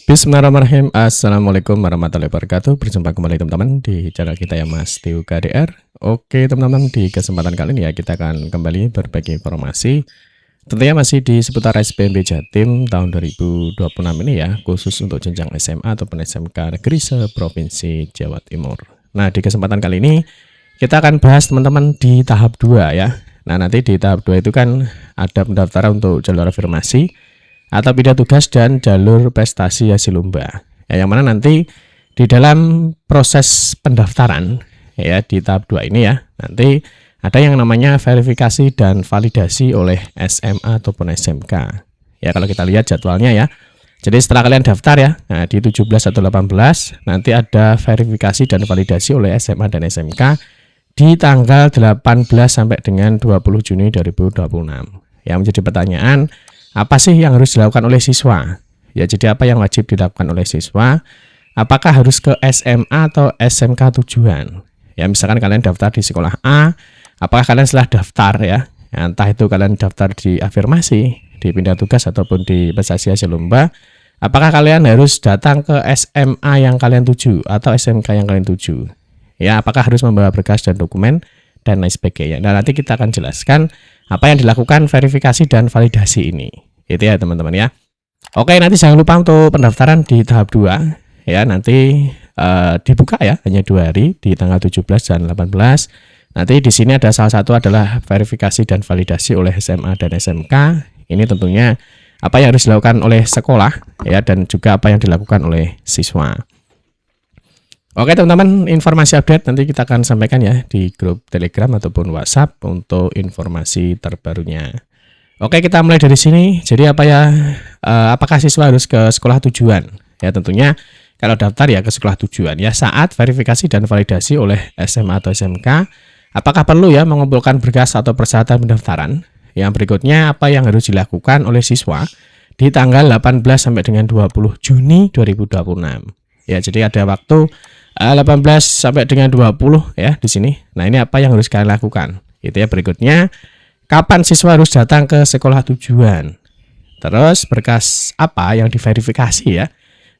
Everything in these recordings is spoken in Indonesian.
Bismillahirrahmanirrahim. Assalamualaikum warahmatullahi wabarakatuh. Berjumpa kembali teman-teman di channel kita ya Mas Tiu KDR. Oke teman-teman, di kesempatan kali ini ya kita akan kembali berbagi informasi tentunya masih di seputar SPMB Jatim tahun 2026 ini ya, khusus untuk jenjang SMA ataupun SMK Negeri se-Provinsi Jawa Timur. Nah, di kesempatan kali ini kita akan bahas teman-teman di tahap 2 ya. Nah, nanti di tahap 2 itu kan ada pendaftaran untuk jalur afirmasi atau pindah tugas dan jalur prestasi hasil lomba ya, yang mana nanti di dalam proses pendaftaran ya di tahap 2 ini ya, nanti ada yang namanya verifikasi dan validasi oleh SMA ataupun SMK ya. Kalau kita lihat jadwalnya ya, jadi setelah kalian daftar ya, nah di 17 atau 18 nanti ada verifikasi dan validasi oleh SMA dan SMK di tanggal 18 sampai dengan 20 Juni 2026. Yang menjadi pertanyaan, apa sih yang harus dilakukan oleh siswa? Ya, jadi apa yang wajib dilakukan oleh siswa? Apakah harus ke SMA atau SMK tujuan? Ya, misalkan kalian daftar di sekolah A, apakah kalian setelah daftar ya, entah itu kalian daftar di afirmasi, di pindah tugas ataupun di prestasi hasil lomba, apakah kalian harus datang ke SMA yang kalian tuju atau SMK yang kalian tuju? Ya, apakah harus membawa berkas dan dokumen dan lain sebagainya. Nah, nanti kita akan jelaskan apa yang dilakukan verifikasi dan validasi ini. Itu ya teman-teman ya. Oke, nanti jangan lupa untuk pendaftaran di tahap 2 ya, nanti dibuka ya hanya 2 hari di tanggal 17 dan 18. Nanti di sini ada salah satu adalah verifikasi dan validasi oleh SMA dan SMK. Ini tentunya apa yang harus dilakukan oleh sekolah ya, dan juga apa yang dilakukan oleh siswa. Oke teman-teman, informasi update nanti kita akan sampaikan ya di grup Telegram ataupun WhatsApp untuk informasi terbarunya. Oke, kita mulai dari sini. Jadi apakah siswa harus ke sekolah tujuan? Ya tentunya kalau daftar ya ke sekolah tujuan ya. Saat verifikasi dan validasi oleh SMA atau SMK, apakah perlu ya mengumpulkan berkas atau persyaratan pendaftaran? Yang berikutnya, apa yang harus dilakukan oleh siswa di tanggal 18 sampai dengan 20 Juni 2026. Ya, jadi ada waktu 18 sampai dengan 20 ya di sini. Nah, ini apa yang harus kalian lakukan? Itu ya. Berikutnya, kapan siswa harus datang ke sekolah tujuan? Terus berkas apa yang diverifikasi ya?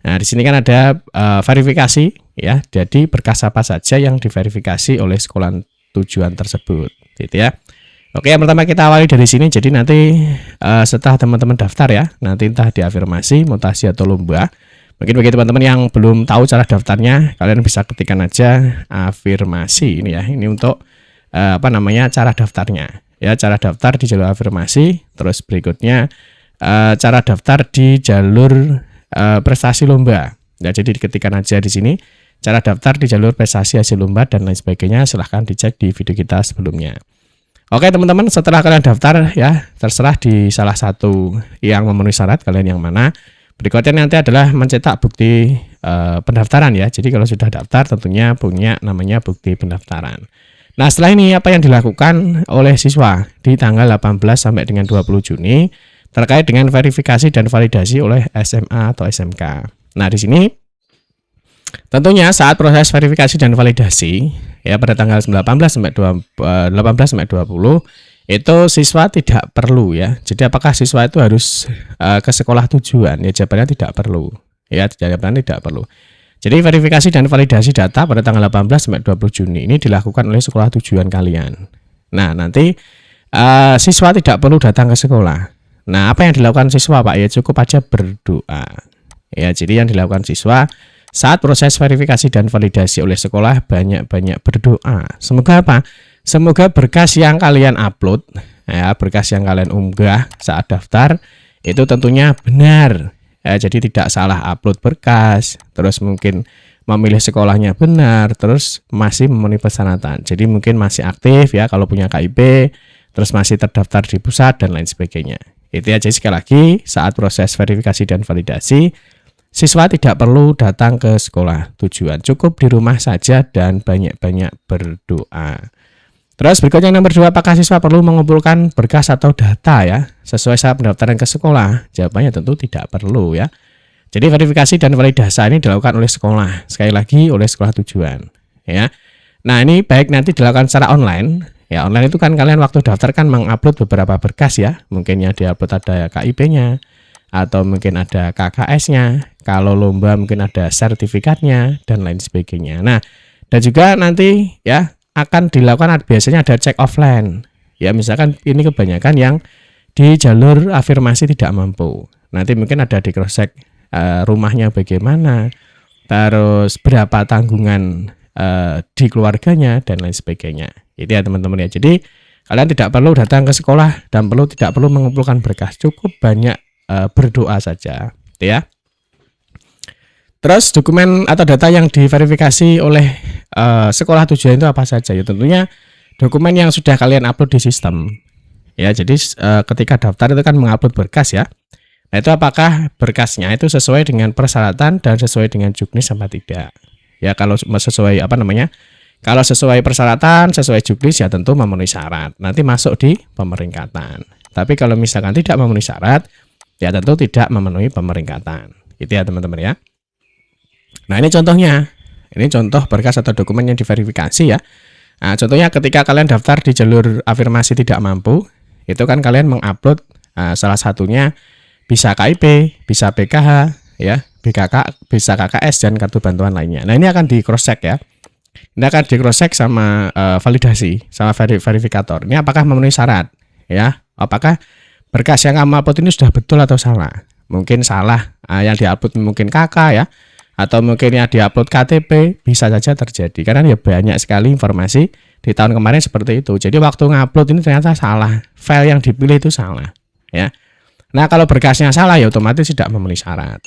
Nah, di sini kan ada verifikasi ya. Jadi berkas apa saja yang diverifikasi oleh sekolah tujuan tersebut, gitu ya. Oke, yang pertama kita awali dari sini. Jadi nanti setelah teman-teman daftar ya, nanti entah di afirmasi, mutasi atau lomba. Mungkin bagi teman-teman yang belum tahu cara daftarnya, kalian bisa ketikkan aja afirmasi ini ya. Ini untuk cara daftarnya. Ya, cara daftar di jalur afirmasi, terus berikutnya cara daftar di jalur prestasi lomba. Ya, jadi diketikkan aja di sini cara daftar di jalur prestasi hasil lomba dan lain sebagainya. Silahkan dicek di video kita sebelumnya. Oke teman-teman, setelah kalian daftar ya, terserah di salah satu yang memenuhi syarat kalian yang mana. Berikutnya nanti adalah mencetak bukti pendaftaran ya. Jadi kalau sudah daftar tentunya punya namanya bukti pendaftaran. Nah, setelah ini apa yang dilakukan oleh siswa di tanggal 18 sampai dengan 20 Juni terkait dengan verifikasi dan validasi oleh SMA atau SMK. Nah, di sini tentunya saat proses verifikasi dan validasi ya pada tanggal 18 sampai 20 itu siswa tidak perlu ya. Jadi apakah siswa itu harus ke sekolah tujuan? Ya, jawabannya tidak perlu. Ya, jawabannya tidak perlu. Jadi verifikasi dan validasi data pada tanggal 18 sampai 20 Juni ini dilakukan oleh sekolah tujuan kalian. Nah, nanti siswa tidak perlu datang ke sekolah. Nah, apa yang dilakukan siswa Pak? Ya cukup aja berdoa. Ya, jadi yang dilakukan siswa saat proses verifikasi dan validasi oleh sekolah banyak-banyak berdoa. Semoga apa? Semoga berkas yang kalian upload, ya, berkas yang kalian unggah saat daftar itu tentunya benar. Ya, jadi tidak salah upload berkas, terus mungkin memilih sekolahnya benar, terus masih memenuhi persyaratan. Jadi mungkin masih aktif ya kalau punya KIP, terus masih terdaftar di pusat dan lain sebagainya. Itu aja. Sekali lagi, saat proses verifikasi dan validasi, siswa tidak perlu datang ke sekolah tujuan, cukup di rumah saja dan banyak-banyak berdoa. Terus berikutnya nomor 2, apakah siswa perlu mengumpulkan berkas atau data ya sesuai saat pendaftaran ke sekolah? Jawabannya tentu tidak perlu ya. Jadi verifikasi dan validasi ini dilakukan oleh sekolah, sekali lagi oleh sekolah tujuan ya. Nah, ini baik nanti dilakukan secara online. Ya, online itu kan kalian waktu daftar kan mengupload beberapa berkas ya. Mungkin yang diupload ada KIP-nya, atau mungkin ada KKS-nya, kalau lomba mungkin ada sertifikatnya dan lain sebagainya. Nah, dan juga nanti ya akan dilakukan biasanya ada cek offline. Ya, misalkan ini kebanyakan yang di jalur afirmasi tidak mampu. Nanti mungkin ada di cross check rumahnya bagaimana, terus berapa tanggungan di keluarganya dan lain sebagainya. Itu ya teman-teman ya. Jadi kalian tidak perlu datang ke sekolah dan tidak perlu mengumpulkan berkas, cukup banyak berdoa saja, ya. Terus dokumen atau data yang diverifikasi oleh sekolah tujuan itu apa saja? Ya tentunya dokumen yang sudah kalian upload di sistem. Ya, jadi ketika daftar itu kan mengupload berkas ya. Nah, itu apakah berkasnya itu sesuai dengan persyaratan dan sesuai dengan juknis sama tidak? Ya, kalau sesuai kalau sesuai persyaratan, sesuai juknis ya tentu memenuhi syarat. Nanti masuk di pemeringkatan. Tapi kalau misalkan tidak memenuhi syarat, ya tentu tidak memenuhi pemeringkatan. Itu ya teman-teman ya. Nah, ini contohnya. Ini contoh berkas atau dokumen yang diverifikasi ya. Nah, contohnya ketika kalian daftar di jalur afirmasi tidak mampu, itu kan kalian mengupload salah satunya bisa KIP, bisa PKH, ya, BKK, bisa KKS dan kartu bantuan lainnya. Nah, ini akan di cross check ya. Ini akan di cross check sama validasi sama verifikator. Ini apakah memenuhi syarat, ya? Apakah berkas yang kamu upload ini sudah betul atau salah? Mungkin salah, yang diupload mungkin KK ya, atau mungkin yang diupload KTP, bisa saja terjadi. Karena ya banyak sekali informasi di tahun kemarin seperti itu. Jadi waktu ngupload ini ternyata salah, file yang dipilih itu salah, ya. Nah, kalau berkasnya salah ya otomatis tidak memenuhi syarat.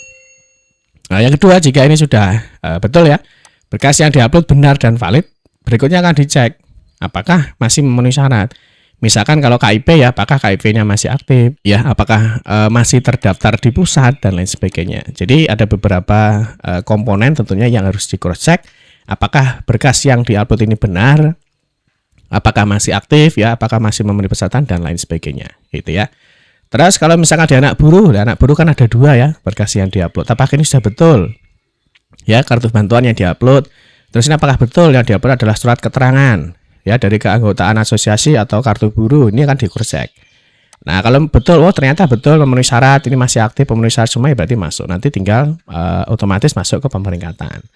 Nah, yang kedua, jika ini sudah betul ya, berkas yang diupload benar dan valid, berikutnya akan dicek apakah masih memenuhi syarat. Misalkan kalau KIP ya, apakah KIP-nya masih aktif, ya, apakah masih terdaftar di pusat dan lain sebagainya. Jadi ada beberapa komponen tentunya yang harus di cross check, apakah berkas yang diupload ini benar, apakah masih aktif ya, apakah masih memenuhi persyaratan dan lain sebagainya, gitu ya. Terus kalau misalkan ada anak buruh kan ada dua ya berkas yang diupload. Apakah ini sudah betul? Ya, kartu bantuan yang diupload. Terus ini apakah betul yang diupload adalah surat keterangan ya dari keanggotaan asosiasi atau kartu buruh? Ini akan di cross check. Nah, kalau betul, oh ternyata betul memenuhi syarat, ini masih aktif memenuhi syarat semua, ya berarti masuk. Nanti tinggal otomatis masuk ke pemeringkatan.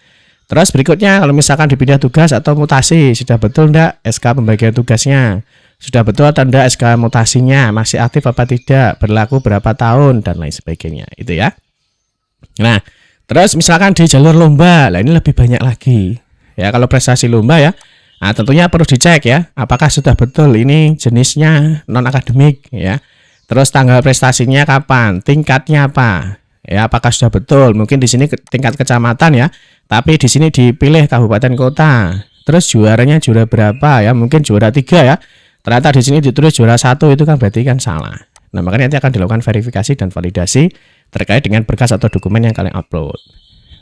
Terus berikutnya kalau misalkan dipindah tugas atau mutasi, sudah betul enggak SK pembagian tugasnya? Sudah betul atau enggak SK mutasinya, masih aktif apa tidak, berlaku berapa tahun dan lain sebagainya, itu ya. Nah, terus misalkan di jalur lomba, lah ini lebih banyak lagi. Ya, kalau prestasi lomba ya, nah tentunya perlu dicek ya, apakah sudah betul ini jenisnya non akademik ya. Terus tanggal prestasinya kapan, tingkatnya apa? Ya, apakah sudah betul? Mungkin di sini tingkat kecamatan ya, tapi di sini dipilih kabupaten kota. Terus juaranya juara berapa ya? Mungkin juara 3 ya. Ternyata di sini ditulis juara 1, itu kan berarti kan salah. Nah, makanya nanti akan dilakukan verifikasi dan validasi terkait dengan berkas atau dokumen yang kalian upload.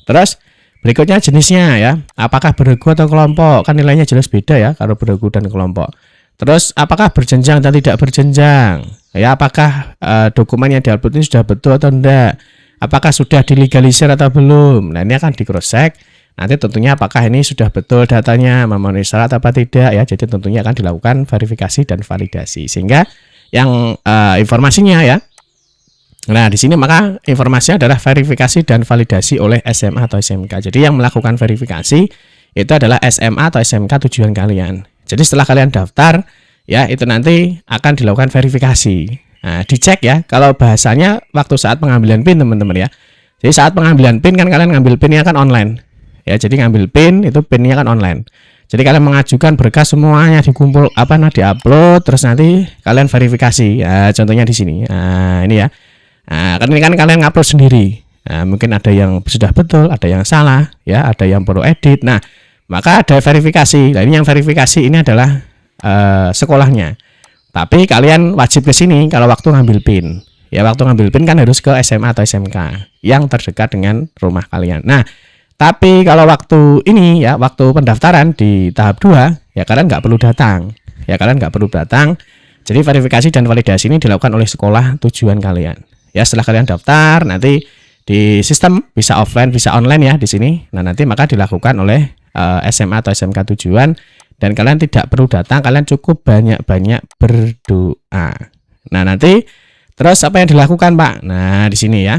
Terus berikutnya jenisnya ya, apakah beregu atau kelompok? Kan nilainya jelas beda ya kalau beregu dan kelompok. Terus apakah berjenjang dan tidak berjenjang? Ya, apakah dokumen yang diupload ini sudah betul atau enggak? Apakah sudah dilegalisir atau belum? Nah, ini akan di cross check. Nanti tentunya apakah ini sudah betul datanya, memenuhi syarat apa tidak ya. Jadi tentunya akan dilakukan verifikasi dan validasi. Sehingga yang informasinya ya. Nah, di sini maka informasinya adalah verifikasi dan validasi oleh SMA atau SMK. Jadi yang melakukan verifikasi itu adalah SMA atau SMK tujuan kalian. Jadi setelah kalian daftar ya, itu nanti akan dilakukan verifikasi. Nah, dicek ya, kalau bahasanya waktu saat pengambilan PIN teman-teman ya. Jadi saat pengambilan PIN kan kalian ngambil PIN-nya kan online. Ya, jadi ngambil PIN itu PIN-nya kan online. Jadi kalian mengajukan berkas semuanya dikumpul diupload, terus nanti kalian verifikasi. Ya, contohnya di sini. Nah, ini ya. Nah, kan ini kan kalian ngupload sendiri. Nah, mungkin ada yang sudah betul, ada yang salah, ya, ada yang perlu edit. Nah, maka ada verifikasi. Nah, ini yang verifikasi ini adalah sekolahnya. Tapi kalian wajib ke sini kalau waktu ngambil PIN. Ya, waktu ngambil PIN kan harus ke SMA atau SMK yang terdekat dengan rumah kalian. Nah, tapi kalau waktu ini ya, waktu pendaftaran di tahap 2 ya, kalian nggak perlu datang. Ya, kalian nggak perlu datang. Jadi verifikasi dan validasi ini dilakukan oleh sekolah tujuan kalian. Ya, setelah kalian daftar nanti di sistem bisa offline, bisa online ya di sini. Nah, nanti maka dilakukan oleh SMA atau SMK tujuan dan kalian tidak perlu datang, kalian cukup banyak-banyak berdoa. Nah, nanti Terus apa yang dilakukan, Pak? Nah, di sini ya.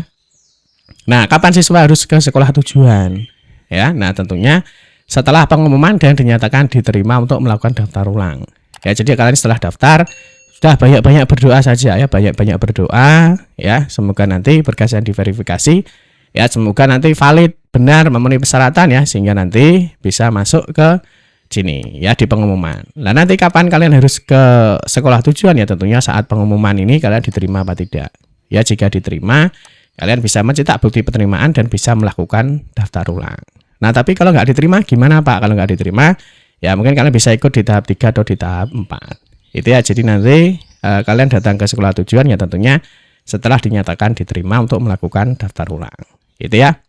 Nah, kapan siswa harus ke sekolah tujuan? Ya, nah tentunya setelah pengumuman dan dinyatakan diterima untuk melakukan daftar ulang. Ya, jadi kalian setelah daftar sudah banyak-banyak berdoa saja ya, banyak-banyak berdoa ya. Semoga nanti berkas yang diverifikasi ya, semoga nanti valid, benar, memenuhi persyaratan ya, sehingga nanti bisa masuk ke sini ya di pengumuman. Nah, nanti kapan kalian harus ke sekolah tujuan ya, tentunya saat pengumuman ini kalian diterima apa tidak. Ya, jika diterima, kalian bisa mencetak bukti penerimaan dan bisa melakukan daftar ulang. Nah, tapi kalau nggak diterima gimana, Pak? Kalau nggak diterima, ya mungkin kalian bisa ikut di tahap 3 atau di tahap 4. Itu ya, jadi nanti kalian datang ke sekolah tujuan ya tentunya setelah dinyatakan diterima untuk melakukan daftar ulang. Itu ya.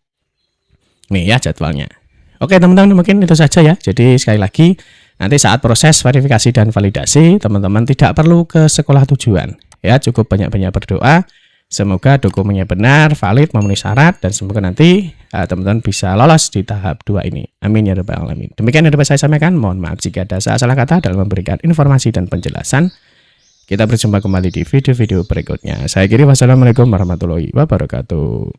Nih ya jadwalnya. Oke teman-teman, mungkin itu saja ya. Jadi sekali lagi, nanti saat proses verifikasi dan validasi, teman-teman tidak perlu ke sekolah tujuan. Ya, cukup banyak-banyak berdoa. Semoga dokumennya benar, valid, memenuhi syarat, dan semoga nanti teman-teman bisa lolos di tahap 2 ini. Amin ya rabbal alamin. Demikian yang dapat saya sampaikan. Mohon maaf jika ada salah kata dalam memberikan informasi dan penjelasan. Kita berjumpa kembali di video-video berikutnya. Saya kira wassalamualaikum warahmatullahi wabarakatuh.